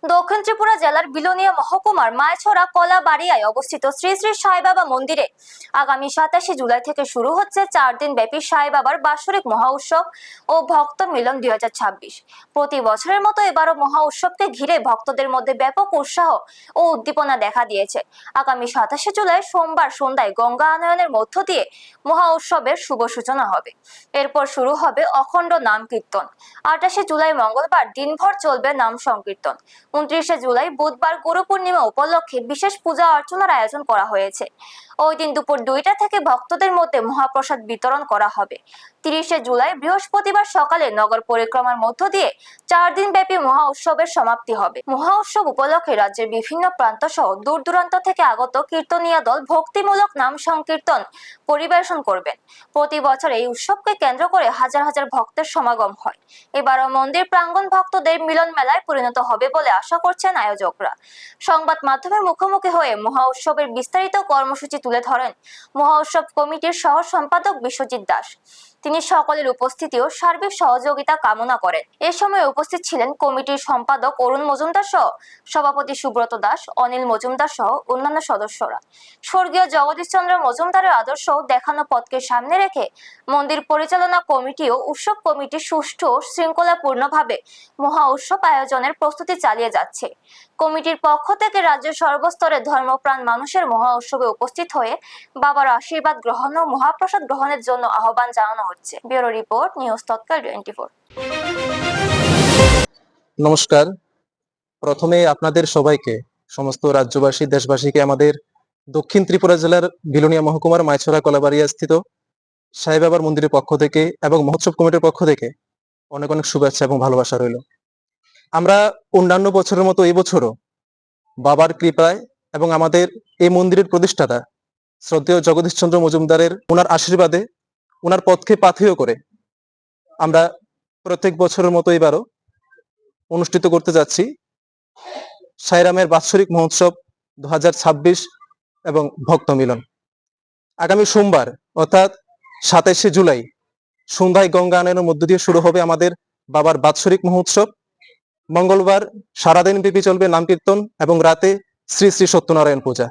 দক্ষিণ ত্রিপুরা জেলার বিলোনিয়া মহকুমার মায়াছড়া কলাবাড়িয়ায় অবস্থিত শ্রী শ্রী সাই বাবা মন্দিরে আগামী 27 জুলাই থেকে শুরু হচ্ছে 4 দিন ব্যাপী সাই বাবার বাৎসরিক মহা উৎসব ও ভক্ত মিলন 2026। প্রতি বছরের মতো এবারও মহা উৎসবকে ঘিরে ভক্তদের মধ্যে ব্যাপক উৎসাহ ও উদ্দীপনা দেখা দিয়েছে। আগামী 27 জুলাই সোমবার সন্ধ্যায় গঙ্গা আনয়নের মধ্য দিয়ে মহা উৎসবের শুভ সূচনা হবে। এরপর শুরু হবে অখণ্ড নাম কীর্তন। 28 জুলাই মঙ্গলবার দিনভর চলবে নাম সংকীর্তন। 29 জুলাই বুধবার গুরু পূর্ণিমা উপলক্ষে বিশেষ পূজা অর্চনার আয়োজন করা হয়েছে। ওই দিন দুপুর 2টা থেকে ভক্তদের মধ্যে মহাপ্রসাদ বিতরণ করা হবে। 30 জুলাই বৃহস্পতিবার সকালে নগর পরিক্রমার মধ্য দিয়ে 4 দিন ব্যাপী মহা উৎসবের সমাপ্তি হবে। মহা উৎসব উপলক্ষে রাজ্যের বিভিন্ন প্রান্ত সহ দূর দূরান্ত থেকে আগত কীর্তনীয় দল ভক্তিমূলক নাম সংকীর্তন পরিবেশন করবেন। প্রতি বছর এই উৎসবকে কেন্দ্র করে হাজার হাজার ভক্তের সমাগম হয়। এবারও মন্দির প্রাঙ্গণ ভক্তদের মিলন মেলায় পরিণত হবে বলে আশা করছেন আয়োজকরা। সংবাদ মাধ্যমের মুখোমুখি হয়ে মহা উৎসবের বিস্তারিত কর্মসূচি তুলে ধরেন মহা উৎসব কমিটির সহ সম্পাদক বিশ্বজিৎ দাস। তিনি সকলের উপস্থিতি ও সার্বিক সহযোগিতা কামনা করেন। এ সময় উপস্থিত ছিলেন কমিটির সম্পাদক অরুণ মজুমদার সহ সভাপতি সুব্রত দাস, অনিল মজুমদার সহ অন্যান্য সদস্যরা। স্বর্গীয় জগদীশ চন্দ্র মজুমদারের আদর্শ দেখানো পথকে সামনে রেখে মন্দির পরিচালনা কমিটি ও উৎসব কমিটি সুষ্ঠু ও শৃঙ্খলাপূর্ণভাবে মহা উৎসব আয়োজনের প্রস্তুতি চালিয়ে যাচ্ছে। কমিটির পক্ষ থেকে রাজ্যের সর্বস্তরের ধর্মপ্রাণ মানুষের মহা উৎসবে উপস্থিত হয়ে বাবার আশীর্বাদ গ্রহণ ও মহাপ্রসাদ গ্রহণের জন্য আহ্বান জানানো হচ্ছে। ব্যুরো রিপোর্ট, নিউজ তৎকাল 24। নমস্কার। প্রথমে আপনাদের সবাইকে, সমস্ত রাজ্যবাসী দেশবাসীকে আমাদের দক্ষিণ ত্রিপুরা জেলার বিলোনিয়া মহকুমার মায়াছড়া কলাবাড়িয়া স্থিত সাই বাবার মন্দিরের পক্ষ থেকে এবং মহোৎসব কমিটির পক্ষ থেকে অনেক অনেক শুভেচ্ছা এবং ভালোবাসা রইল। আমরা অন্যান্য বছরের মতো এই বছরও বাবার কৃপায় এবং আমাদের এই মন্দিরের প্রতিষ্ঠাতা শ্রদ্ধেয় জগদীশ চন্দ্র মজুমদারের ওনার আশীর্বাদে, ওনার পথকে পাথেয় করে আমরা প্রত্যেক বছরের মতো এবারও অনুষ্ঠিত করতে যাচ্ছি সাইরামের বাৎসরিক মহোৎসব 2026 এবং ভক্ত মিলন। আগামী সোমবার অর্থাৎ 27 জুলাই সন্ধ্যায় গঙ্গা আনয়নের মধ্য দিয়ে শুরু হবে আমাদের বাবার বাৎসরিক মহোৎসব। মঙ্গলবার সারাদিন ব্যাপী চলবে নাম কীর্তন এবং রাতে শ্রী শ্রী সত্যনারায়ণ পূজা।